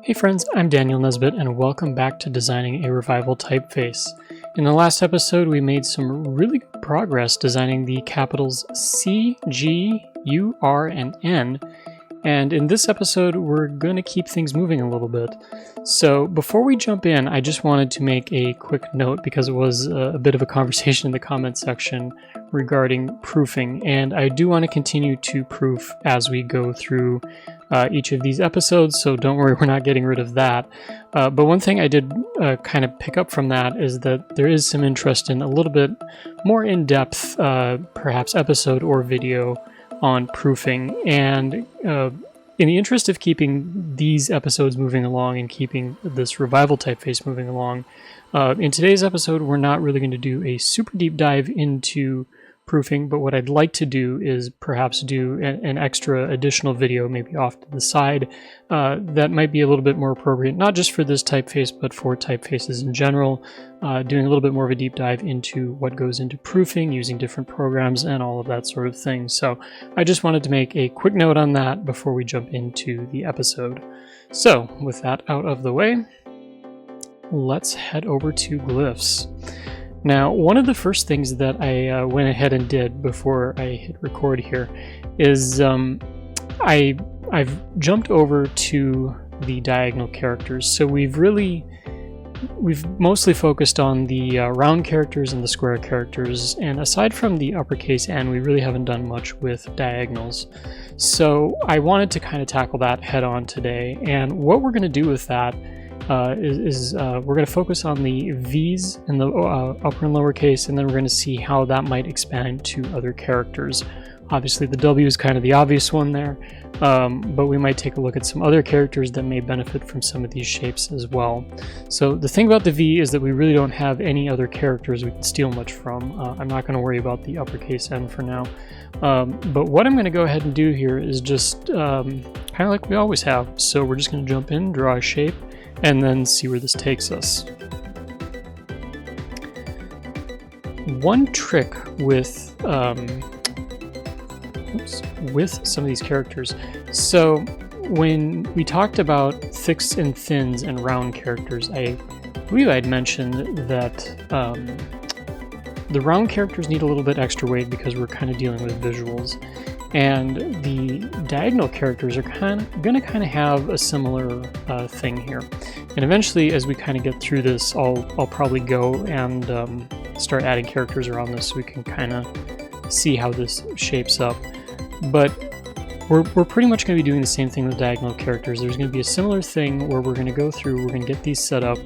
Hey friends, I'm Daniel Nesbitt and welcome back to Designing a Revival Typeface. In the last episode we made some really good progress designing the capitals C, G, U, R, and N, and in this episode we're going to keep things moving a little bit. So before we jump in, I just wanted to make a quick note because it was a bit of a conversation in the comment section regarding proofing, and I do want to continue to proof as we go through each of these episodes, so don't worry, we're not getting rid of that. But one thing I did kind of pick up from that is that there is some interest in a little bit more in-depth, perhaps episode or video on proofing, and in the interest of keeping these episodes moving along and keeping this revival typeface moving along, in today's episode we're not really going to do a super deep dive into proofing, but what I'd like to do is perhaps do an extra additional video, maybe off to the side, that might be a little bit more appropriate, not just for this typeface, but for typefaces in general, doing a little bit more of a deep dive into what goes into proofing, using different programs, and all of that sort of thing. So I just wanted to make a quick note on that before we jump into the episode. So with that out of the way, let's head over to Glyphs. Now, one of the first things that I went ahead and did before I hit record here is I've jumped over to the diagonal characters. So we've mostly focused on the round characters and the square characters, and aside from the uppercase N, we really haven't done much with diagonals. So I wanted to kind of tackle that head on today, and what we're going to do with that we're going to focus on the V's in the upper and lower case, and then we're going to see how that might expand to other characters. Obviously the W is kind of the obvious one there, but we might take a look at some other characters that may benefit from some of these shapes as well. So the thing about the V is that we really don't have any other characters we can steal much from. I'm not going to worry about the uppercase N for now. But what I'm going to go ahead and do here is just kind of like we always have. So we're just going to jump in, draw a shape, and then see where this takes us. One trick with some of these characters. So when we talked about thicks and thins and round characters, I believe I'd mentioned that the round characters need a little bit extra weight because we're kind of dealing with visuals. And the diagonal characters are going to have a similar thing here. And eventually, as we kind of get through this, I'll probably go and start adding characters around this so we can kind of see how this shapes up. But we're pretty much going to be doing the same thing with diagonal characters. There's going to be a similar thing where we're going to go through, we're going to get these set up,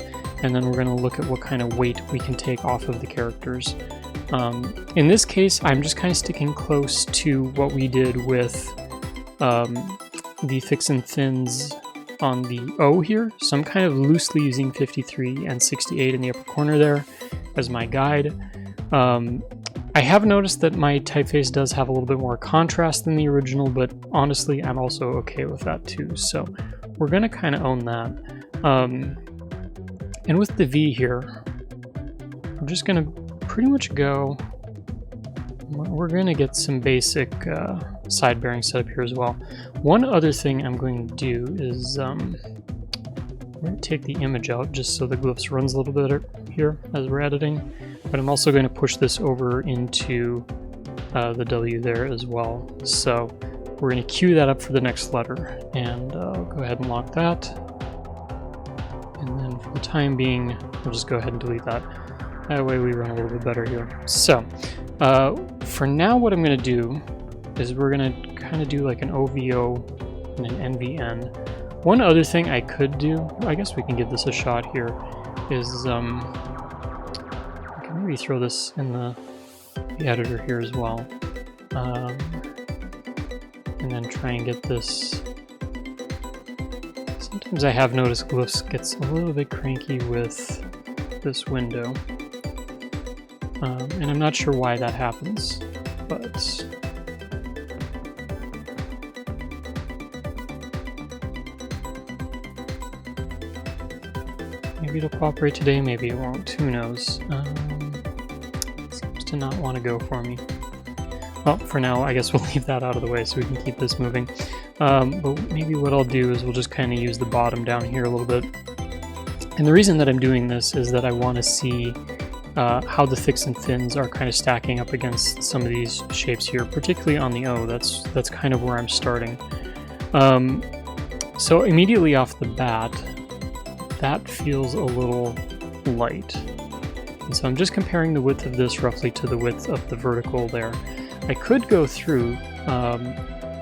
and then we're going to look at what kind of weight we can take off of the characters. In this case, I'm just kind of sticking close to what we did with the thicks and thins on the O here. So I'm kind of loosely using 53 and 68 in the upper corner there as my guide. I have noticed that my typeface does have a little bit more contrast than the original, but honestly, I'm also okay with that too. So we're going to kind of own that. And with the V here, I'm just going to pretty much go, we're going to get some basic side bearing set up here as well. One other thing I'm going to do is I'm going to take the image out just so the Glyphs runs a little bit here as we're editing, but I'm also going to push this over into the W there as well. So we're going to queue that up for the next letter, and I'll go ahead and lock that, and then for the time being we'll just go ahead and delete that. That way we run a little bit better here. So, for now what I'm going to do is we're going to kind of do like an OVO and an NVN. One other thing I could do, I guess we can give this a shot here, is I can maybe throw this in the editor here as well. And then try and get this. Sometimes I have noticed Glyphs gets a little bit cranky with this window. And I'm not sure why that happens, but maybe it'll cooperate today, maybe it won't, who knows. It seems to not want to go for me. Well, for now, I guess we'll leave that out of the way so we can keep this moving. But maybe what I'll do is we'll just kind of use the bottom down here a little bit. And the reason that I'm doing this is that I want to see how the thicks and thins are kind of stacking up against some of these shapes here, particularly on the O. That's kind of where I'm starting. So immediately off the bat, that feels a little light. And so I'm just comparing the width of this roughly to the width of the vertical there. I could go through,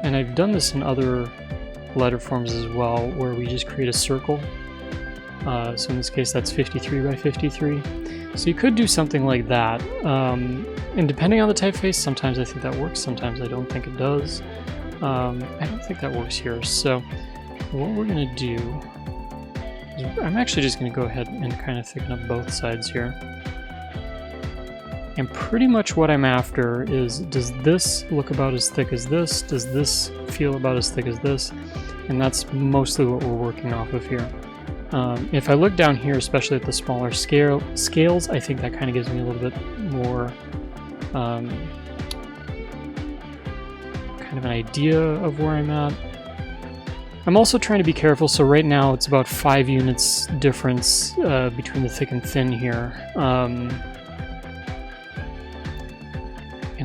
and I've done this in other letter forms as well, where we just create a circle. So in this case, that's 53 by 53. So you could do something like that. And depending on the typeface, sometimes I think that works, sometimes I don't think it does. I don't think that works here. So what we're going to do is I'm actually just going to go ahead and kind of thicken up both sides here. And pretty much what I'm after is, does this look about as thick as this? Does this feel about as thick as this? And that's mostly what we're working off of here. If I look down here, especially at the smaller scales, I think that kind of gives me a little bit more kind of an idea of where I'm at. I'm also trying to be careful, so right now it's about 5 units difference between the thick and thin here. And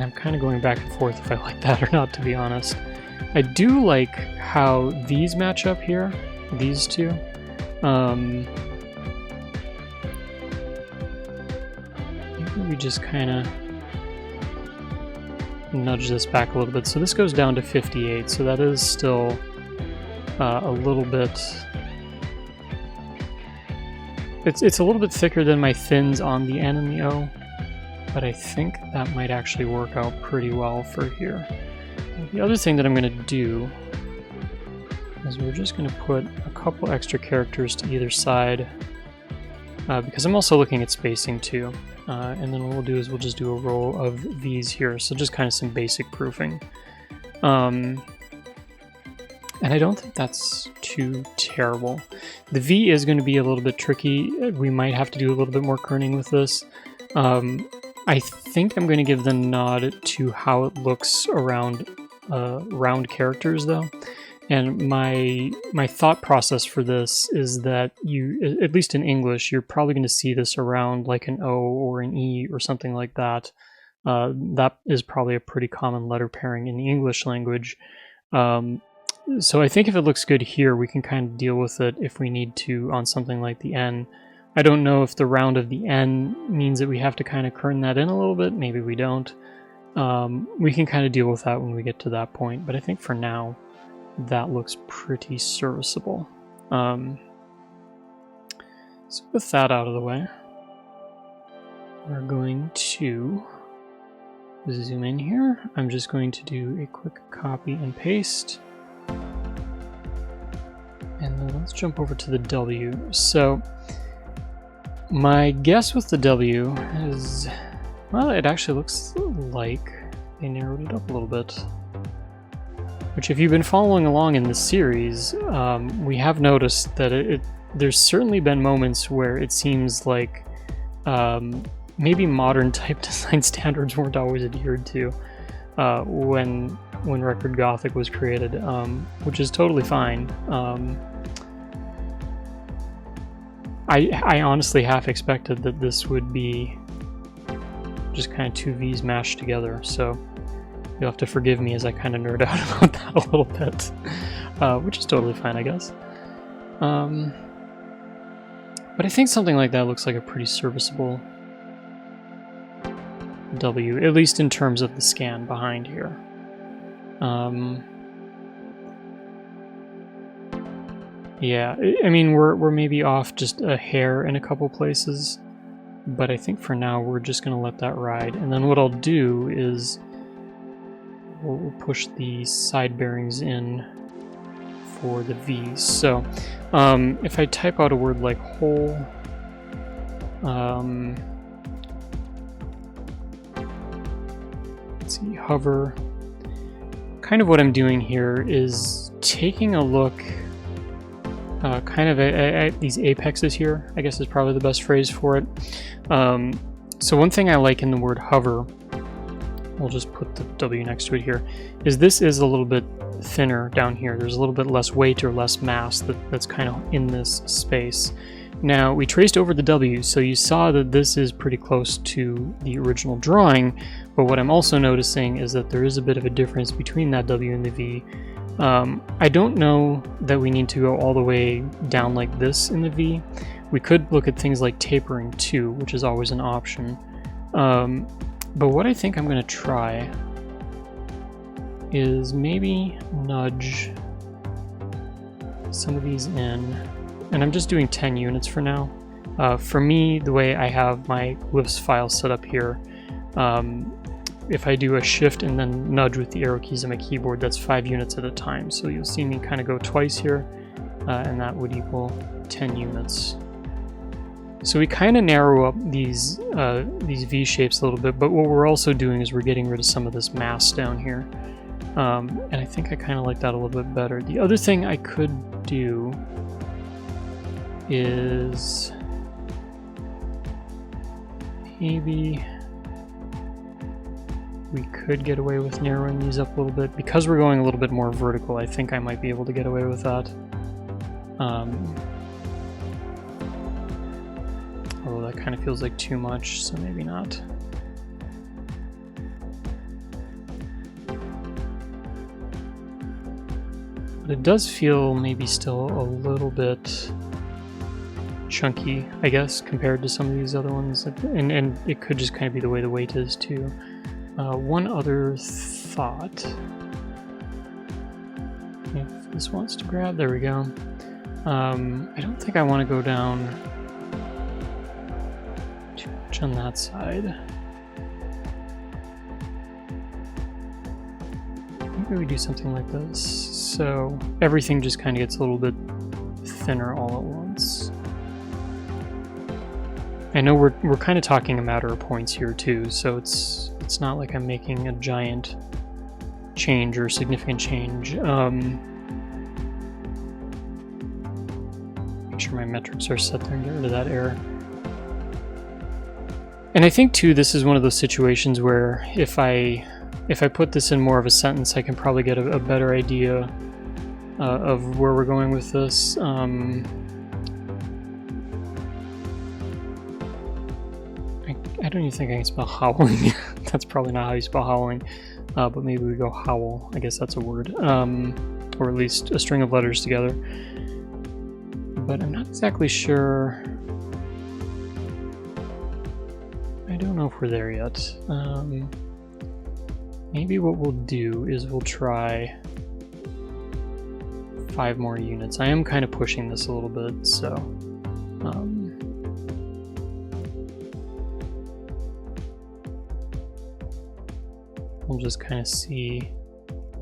I'm kind of going back and forth if I like that or not, to be honest. I do like how these match up here, these two. Maybe we just kind of nudge this back a little bit. So this goes down to 58, so that is still a little bit... It's a little bit thicker than my thins on the N and the O, but I think that might actually work out pretty well for here. The other thing that I'm going to do is we're just going to put a couple extra characters to either side, because I'm also looking at spacing too. And then what we'll do is we'll just do a row of these here, so just kind of some basic proofing. And I don't think that's too terrible. The V is going to be a little bit tricky. We might have to do a little bit more kerning with this. I think I'm going to give the nod to how it looks around round characters though. And my thought process for this is that you, at least in English, you're probably going to see this around like an O or an E or something like that. That is probably a pretty common letter pairing in the English language. So I think if it looks good here, we can kind of deal with it if we need to on something like the N. I don't know if the round of the N means that we have to kind of kern that in a little bit. Maybe we don't. We can kind of deal with that when we get to that point. But I think for now, that looks pretty serviceable. So with that out of the way, we're going to zoom in here. I'm just going to do a quick copy and paste. And then let's jump over to the W. So my guess with the W is, well, it actually looks like they narrowed it up a little bit. Which, if you've been following along in this series, we have noticed that there's certainly been moments where it seems like maybe modern type design standards weren't always adhered to when Record Gothic was created, which is totally fine. I honestly half expected that this would be just kind of two V's mashed together, so you'll have to forgive me as I kind of nerd out about that a little bit, which is totally fine, I guess. But I think something like that looks like a pretty serviceable W, at least in terms of the scan behind here. Yeah, I mean, we're maybe off just a hair in a couple places, but I think for now we're just going to let that ride. And then what I'll do is we'll push the side bearings in for the V's. So if I type out a word like whole, let's see, hover, kind of what I'm doing here is taking a look kind of at these apexes here, I guess is probably the best phrase for it. So one thing I like in the word hover we'll just put the W next to it here, is this is a little bit thinner down here. There's a little bit less weight or less mass that's kind of in this space. Now, we traced over the W, so you saw that this is pretty close to the original drawing, but what I'm also noticing is that there is a bit of a difference between that W and the V. I don't know that we need to go all the way down like this in the V. We could look at things like tapering too, which is always an option. But what I think I'm going to try is maybe nudge some of these in. And I'm just doing 10 units for now. For me, the way I have my glyphs file set up here, if I do a shift and then nudge with the arrow keys on my keyboard, that's 5 units at a time. So you'll see me kind of go twice here, and that would equal 10 units. So we kind of narrow up these V shapes a little bit, but what we're also doing is we're getting rid of some of this mass down here. And I think I kind of like that a little bit better. The other thing I could do is maybe we could get away with narrowing these up a little bit. Because we're going a little bit more vertical, I think I might be able to get away with that. Although that kind of feels like too much, so maybe not. But it does feel maybe still a little bit chunky, I guess, compared to some of these other ones. And it could just kind of be the way the weight is too. One other thought. If this wants to grab, there we go. I don't think I want to go down too much on that side. Maybe we do something like this. So everything just kind of gets a little bit thinner all at once. I know we're kind of talking a matter of points here too, so it's not like I'm making a giant change or significant change. Make sure my metrics are set there and get rid of that error. And I think too, this is one of those situations where if I put this in more of a sentence, I can probably get a better idea of where we're going with this. I don't even think I can spell howling. That's probably not how you spell howling, but maybe we go howl. I guess that's a word, or at least a string of letters together. But I'm not exactly sure. I don't know if we're there yet. Maybe what we'll do is we'll try 5 more units. I am kind of pushing this a little bit, so we'll just kind of see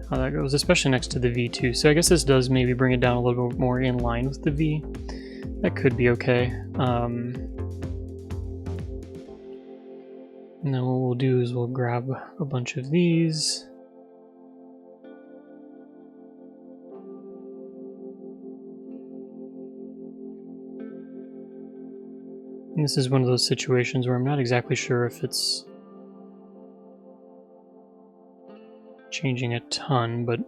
how that goes, especially next to the V2. So I guess this does maybe bring it down a little bit more in line with the V. That could be okay. And then what we'll do is we'll grab a bunch of these. And this is one of those situations where I'm not exactly sure if it's changing a ton, but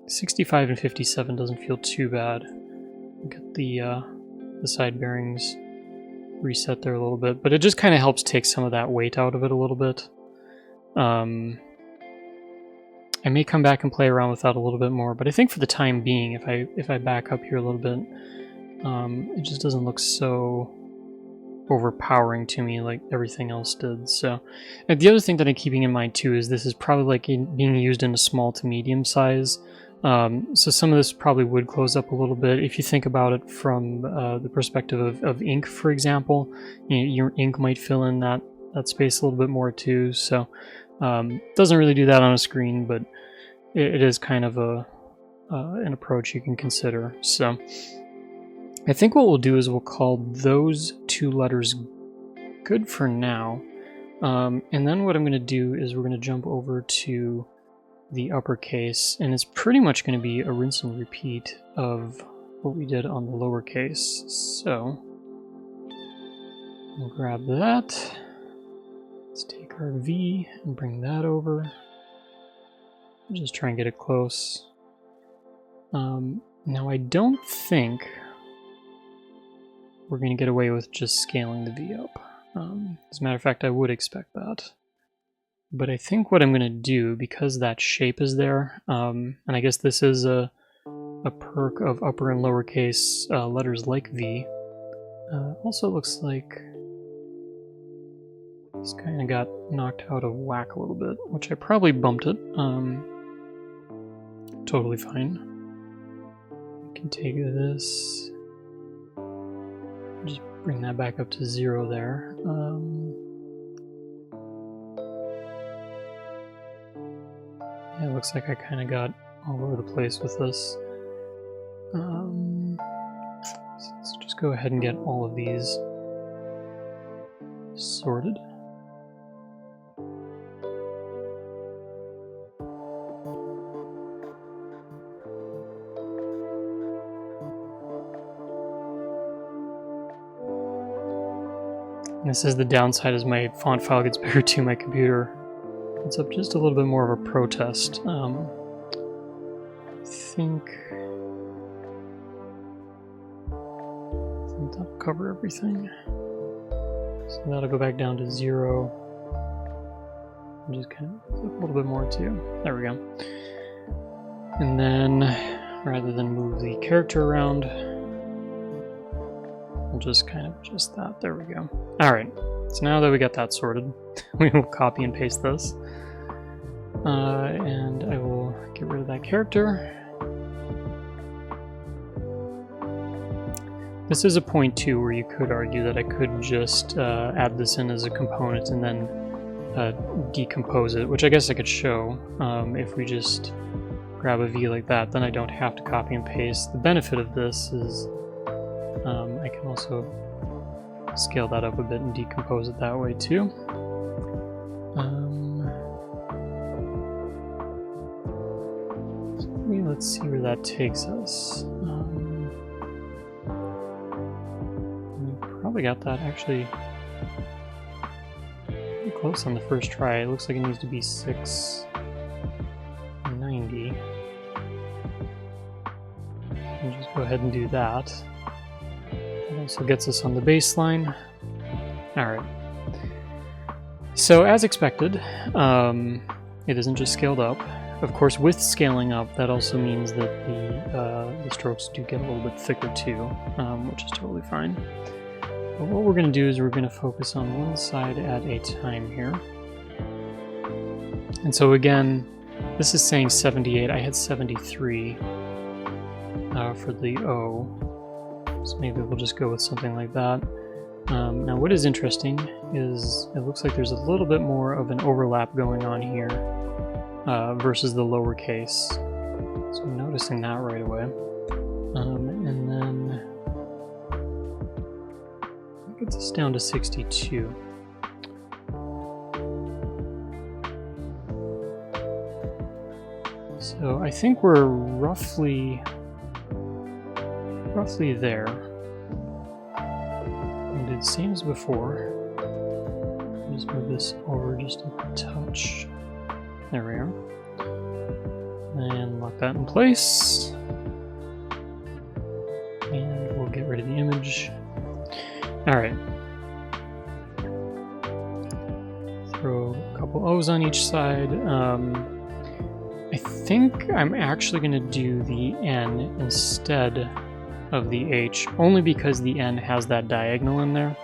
65 and 57 doesn't feel too bad. Get the side bearings reset there a little bit, but it just kind of helps take some of that weight out of it a little bit. I may come back and play around with that a little bit more, but I think for the time being, if I back up here a little bit, it just doesn't look so overpowering to me like everything else did. So, and the other thing that I'm keeping in mind too is this is probably like being used in a small to medium size. So some of this probably would close up a little bit. If you think about it from the perspective of ink, for example, your ink might fill in that space a little bit more too. So doesn't really do that on a screen, but it is kind of an approach you can consider. So I think what we'll do is we'll call those 2 letters good for now. And then what I'm going to do is we're going to jump over to the uppercase, and it's pretty much going to be a rinse and repeat of what we did on the lowercase. So I'll grab that, Let's take our V and bring that over. Just try and get it close. Now I don't think we're going to get away with just scaling the V up. As a matter of fact, I would expect that. But I think what I'm going to do, because that shape is there, and I guess this is a perk of upper and lowercase letters like V. Also looks like this kind of got knocked out of whack a little bit, which I probably bumped it. Totally fine. I can take this, just bring that back up to 0 there. Yeah, it looks like I kind of got all over the place with this. So let's just go ahead and get all of these sorted. This is the downside, as my font file gets bigger to my computer. It's up just a little bit more of a protest. I think that'll cover everything. So that'll go back down to 0. And just kind of up a little bit more too. There we go. And then, rather than move the character around, we'll just kind of adjust that. There we go. Alright, so now that we got that sorted, we will copy and paste this. And I will get rid of that character. This is a point too where you could argue that I could just add this in as a component and then decompose it, which I guess I could show. If we just grab a V like that, then I don't have to copy and paste. The benefit of this is I can also scale that up a bit and decompose it that way too. Let's see where that takes us. We probably got that actually pretty close on the first try. It looks like it needs to be 690. We'll just go ahead and do that. That also gets us on the baseline. Alright. So as expected, it isn't just scaled up. Of course, with scaling up, that also means that the strokes do get a little bit thicker too, which is totally fine. But what we're going to do is we're going to focus on one side at a time here. And so again, this is saying 78. I had 73 for the O. So maybe we'll just go with something like that. Now what is interesting is it looks like there's a little bit more of an overlap going on here versus the lowercase. So I'm noticing that right away. And then that gets us down to 62. So I think we're roughly there. And it seems before. Just move this over just a touch. There we are. And lock that in place. And we'll get rid of the image. Alright. Throw a couple O's on each side. I think I'm actually going to do the N instead of the H, only because the N has that diagonal in there.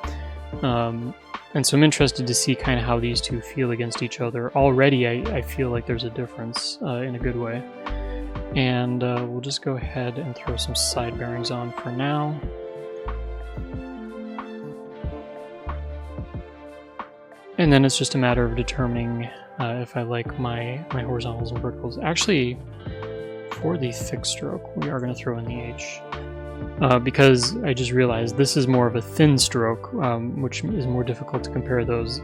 And so I'm interested to see kind of how these two feel against each other. Already I feel like there's a difference in a good way. And we'll just go ahead and throw some side bearings on for now. And then it's just a matter of determining if I like my horizontals and verticals. Actually, for the thick stroke, we are going to throw in the H. Because I just realized this is more of a thin stroke, which is more difficult to compare those.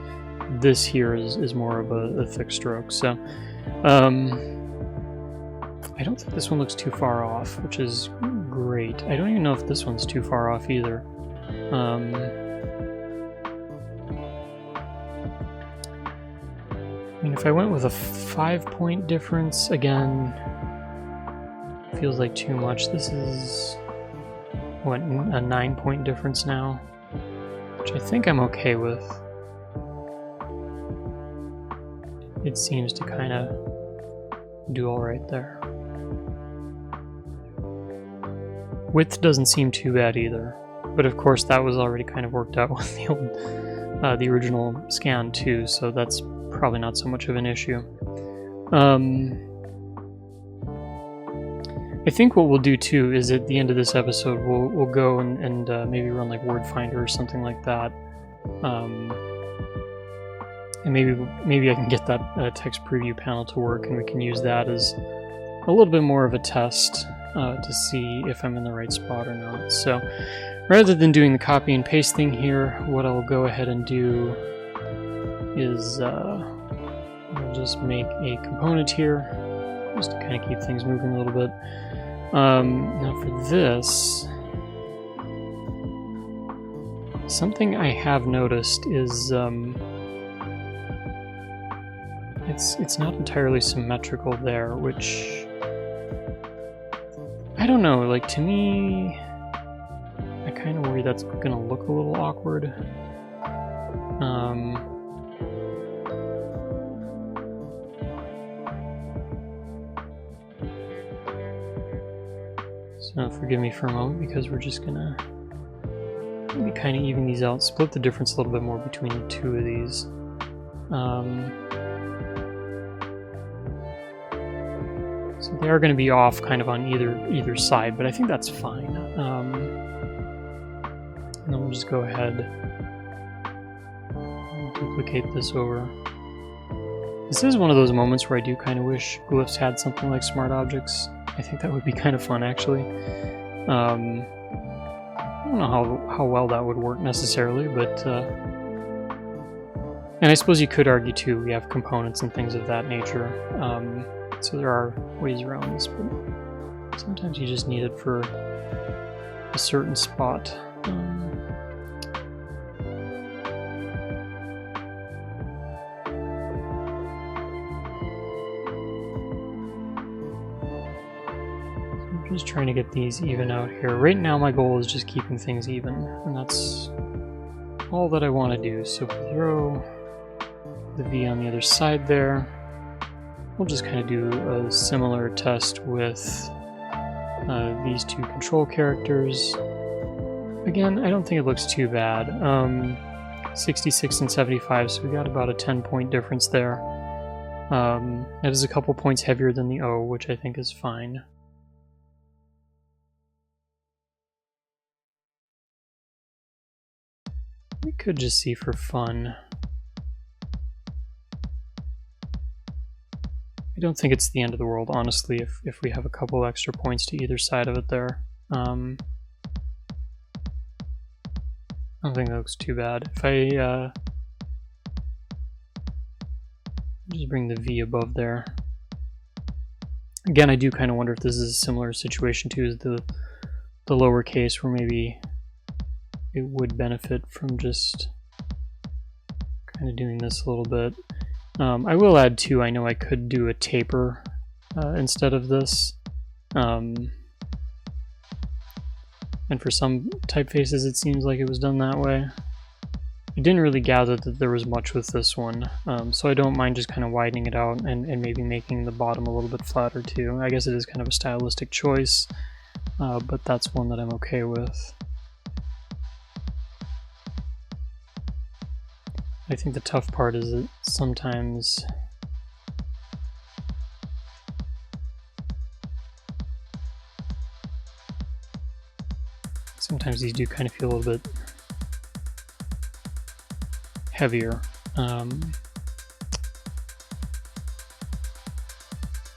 This here is more of a thick stroke. So I don't think this one looks too far off, which is great. I don't even know if this one's too far off either. I mean, if I went with a 5-point difference, again, feels like too much. This is, what, a 9-point difference now, which I think I'm okay with. It seems to kind of do all right there. Width doesn't seem too bad either, but of course that was already kind of worked out with the old, the original scan too, so that's probably not so much of an issue. I think what we'll do too is at the end of this episode we'll go and maybe run like Word Finder or something like that, and maybe I can get that text preview panel to work, and we can use that as a little bit more of a test to see if I'm in the right spot or not. So rather than doing the copy and paste thing here, what I'll go ahead and do is I'll just make a component here just to kind of keep things moving a little bit. Now for this, something I have noticed is it's not entirely symmetrical there, which I don't know, like to me I kind of worry that's gonna look a little awkward. So forgive me for a moment because we're just gonna maybe kind of even these out, split the difference a little bit more between the two of these. So they are going to be off kind of on either side, but I think that's fine. And then we'll just go ahead and duplicate this over. This is one of those moments where I do kind of wish Glyphs had something like smart objects. I think that would be kind of fun, actually. I don't know how well that would work necessarily, but and I suppose you could argue too, we have components and things of that nature. So there are ways around this, but sometimes you just need it for a certain spot. So I'm just trying to get these even out here. Right now my goal is just keeping things even, and that's all that I want to do. So if we throw the V on the other side there, we'll just kind of do a similar test with these two control characters. Again, I don't think it looks too bad. 66 and 75, so we got about a 10-point difference there. That is a couple points heavier than the O, which I think is fine. We could just see for fun. I don't think it's the end of the world, honestly, if we have a couple extra points to either side of it there. I don't think that looks too bad. If I just bring the V above there. Again, I do kind of wonder if this is a similar situation to the lowercase, where maybe it would benefit from just kind of doing this a little bit. I will add too, I know I could do a taper instead of this. And for some typefaces it seems like it was done that way. I didn't really gather that there was much with this one, so I don't mind just kind of widening it out and maybe making the bottom a little bit flatter too. I guess it is kind of a stylistic choice, but that's one that I'm okay with. I think the tough part is that sometimes these do kind of feel a little bit heavier.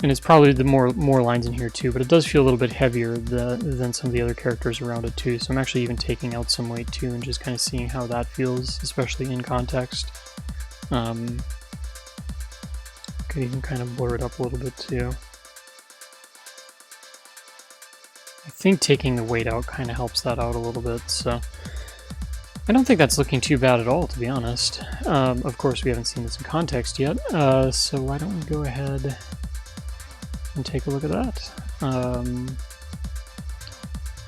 And it's probably the more lines in here too, but it does feel a little bit heavier than some of the other characters around it too. So I'm actually even taking out some weight too and just kind of seeing how that feels, especially in context. Could even kind of blur it up a little bit too. I think taking the weight out kind of helps that out a little bit, so I don't think that's looking too bad at all, to be honest. Of course, we haven't seen this in context yet, so why don't we go ahead and take a look at that.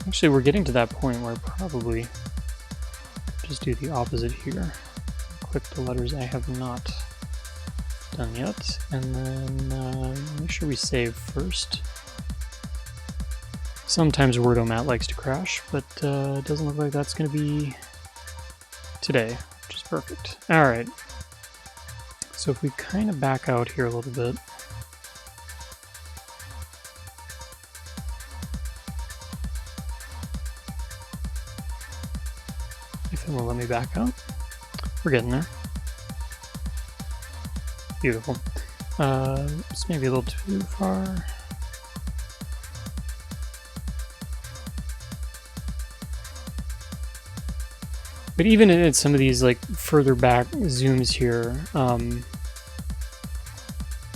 Actually, we're getting to that point where I probably just do the opposite here. Click the letters I have not done yet, and then make sure we save first. Sometimes Wordomat likes to crash, but it doesn't look like that's going to be today, which is perfect. Alright, so if we kind of back out here a little bit, if it will let me back out, we're getting there. Beautiful. It's maybe a little too far. But even in some of these like further back zooms here,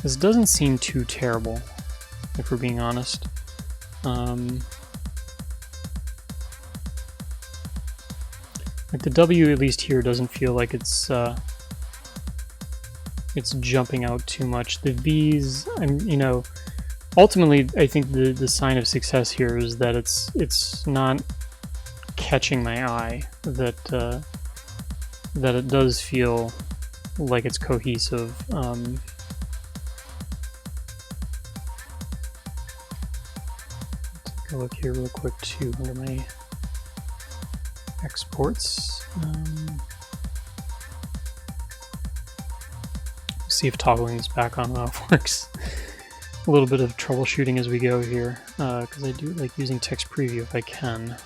this doesn't seem too terrible, if we're being honest. Like the W, at least here, doesn't feel like it's jumping out too much. The V's, you know, ultimately, I think the sign of success here is that it's not catching my eye, that it does feel like it's cohesive. Take a look here real quick too under my exports. See if toggling this back on and off works. A little bit of troubleshooting as we go here, because I do like using text preview if I can.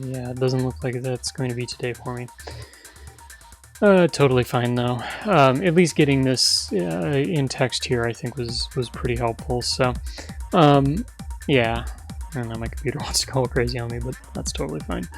Yeah, it doesn't look like that's going to be today for me. Totally fine though. At least getting this in text here I think was pretty helpful. So, yeah, I don't know, my computer wants to go crazy on me, but that's totally fine.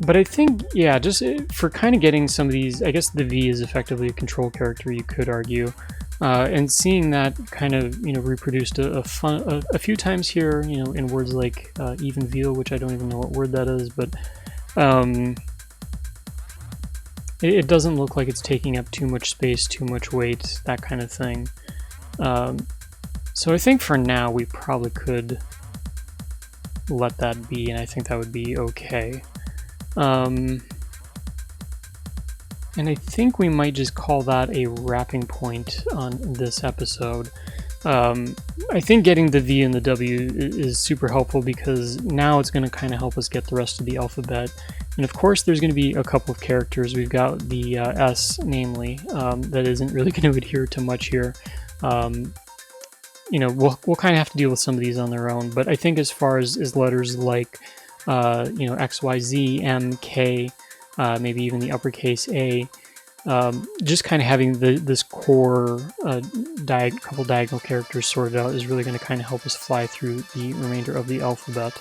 But I think, yeah, just for kind of getting some of these, I guess the V is effectively a control character, you could argue. And seeing that kind of, you know, reproduced a few times here, you know, in words like even veal, which I don't even know what word that is, but it doesn't look like it's taking up too much space, too much weight, that kind of thing. So I think for now we probably could let that be, and I think that would be okay. And I think we might just call that a wrapping point on this episode. I think getting the V and the W is super helpful because now it's going to kind of help us get the rest of the alphabet. And of course there's going to be a couple of characters. We've got the S, namely, that isn't really going to adhere to much here. You know, we'll kind of have to deal with some of these on their own, but I think as far as letters like, you know, X, Y, Z, M, K, maybe even the uppercase A, just kind of having this core couple diagonal characters sorted out is really going to kind of help us fly through the remainder of the alphabet.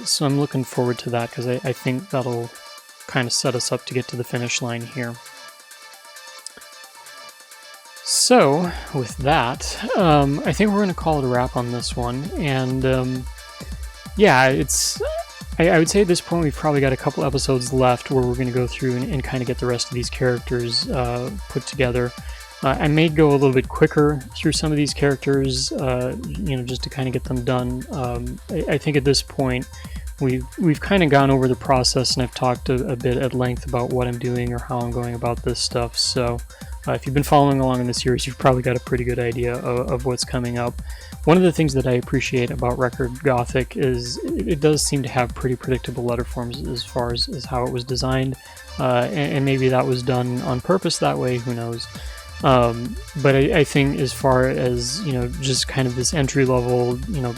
So I'm looking forward to that because I think that'll kind of set us up to get to the finish line here. So with that, I think we're going to call it a wrap on this one, and yeah, it's... I would say at this point we've probably got a couple episodes left where we're going to go through and kind of get the rest of these characters put together. I may go a little bit quicker through some of these characters, you know, just to kind of get them done. I think at this point we've kind of gone over the process, and I've talked a bit at length about what I'm doing or how I'm going about this stuff. So if you've been following along in the series, you've probably got a pretty good idea of what's coming up. One of the things that I appreciate about Record Gothic is it does seem to have pretty predictable letter forms as far as how it was designed, and maybe that was done on purpose that way, who knows. But I think as far as, you know, just kind of this entry level, you know,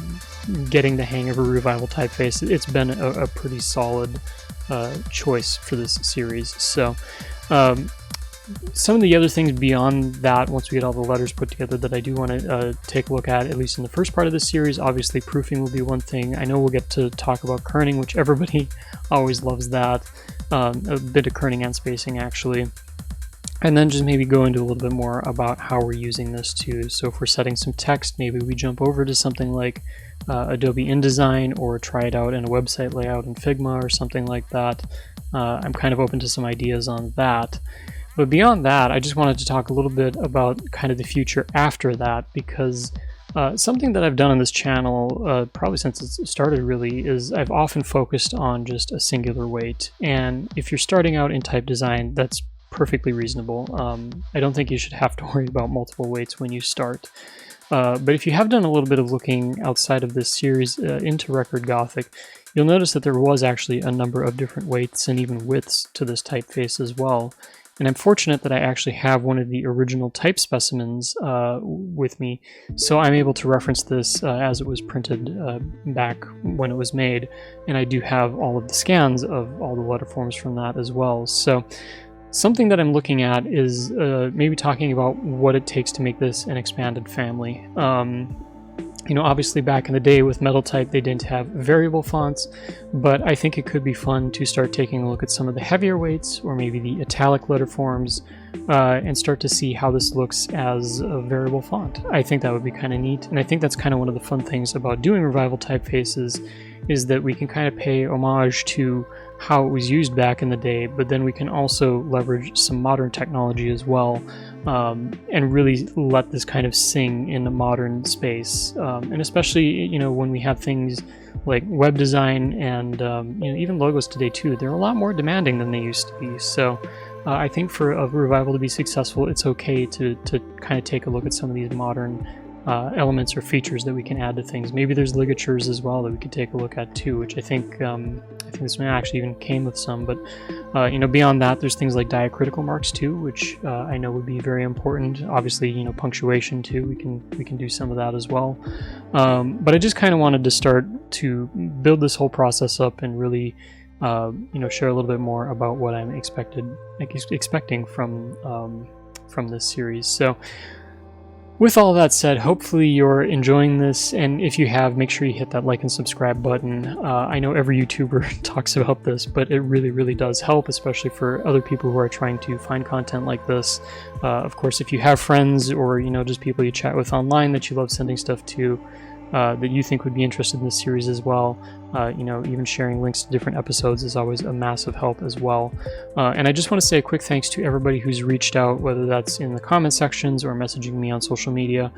getting the hang of a revival typeface, it's been a pretty solid choice for this series. So some of the other things beyond that, once we get all the letters put together, that I do want to take a look at least in the first part of this series. Obviously, proofing will be one thing. I know we'll get to talk about kerning, which everybody always loves that. A bit of kerning and spacing, actually. And then just maybe go into a little bit more about how we're using this too. So if we're setting some text, maybe we jump over to something like Adobe InDesign, or try it out in a website layout in Figma or something like that. I'm kind of open to some ideas on that. But beyond that, I just wanted to talk a little bit about kind of the future after that, because something that I've done on this channel, probably since it started really, is I've often focused on just a singular weight. And if you're starting out in type design, that's perfectly reasonable. I don't think you should have to worry about multiple weights when you start. But if you have done a little bit of looking outside of this series into Record Gothic, you'll notice that there was actually a number of different weights and even widths to this typeface as well. And I'm fortunate that I actually have one of the original type specimens with me, so I'm able to reference this as it was printed back when it was made, and I do have all of the scans of all the letter forms from that as well. So something that I'm looking at is maybe talking about what it takes to make this an expanded family. You know, obviously back in the day with metal type, they didn't have variable fonts, but I think it could be fun to start taking a look at some of the heavier weights, or maybe the italic letter forms, and start to see how this looks as a variable font. I think that would be kind of neat, and I think that's kind of one of the fun things about doing revival typefaces, is that we can kind of pay homage to how it was used back in the day, but then we can also leverage some modern technology as well, and really let this kind of sing in the modern space. And especially, you know, when we have things like web design and you know, even logos today too, they're a lot more demanding than they used to be. So I think for a revival to be successful, it's okay to kind of take a look at some of these modern elements or features that we can add to things. Maybe there's ligatures as well that we could take a look at too, which I think this one actually even came with some. But you know, beyond that, there's things like diacritical marks too, which I know would be very important. Obviously, you know, punctuation too. We can do some of that as well. But I just kind of wanted to start to build this whole process up and really you know, share a little bit more about what I'm expecting from this series. So with all that said, hopefully you're enjoying this, and if you have, make sure you hit that like and subscribe button. I know every YouTuber talks about this, but it really, really does help, especially for other people who are trying to find content like this. Of course, if you have friends or, you know, just people you chat with online that you love sending stuff to, that you think would be interested in this series as well, you know, even sharing links to different episodes is always a massive help as well. And I just want to say a quick thanks to everybody who's reached out, whether that's in the comment sections or messaging me on social media,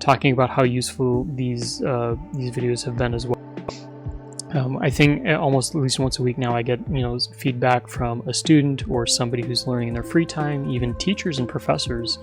talking about how useful these videos have been as well. I think almost at least once a week now I get, you know, feedback from a student or somebody who's learning in their free time, even teachers and professors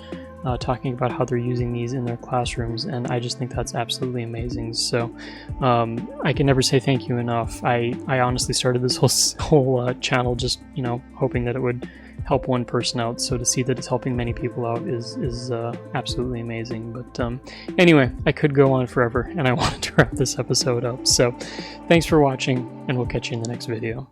talking about how they're using these in their classrooms, and I just think that's absolutely amazing. So I can never say thank you enough. I honestly started this whole channel just, you know, hoping that it would help one person out, so to see that it's helping many people out is absolutely amazing. But anyway, I could go on forever, and I wanted to wrap this episode up. So thanks for watching, and we'll catch you in the next video.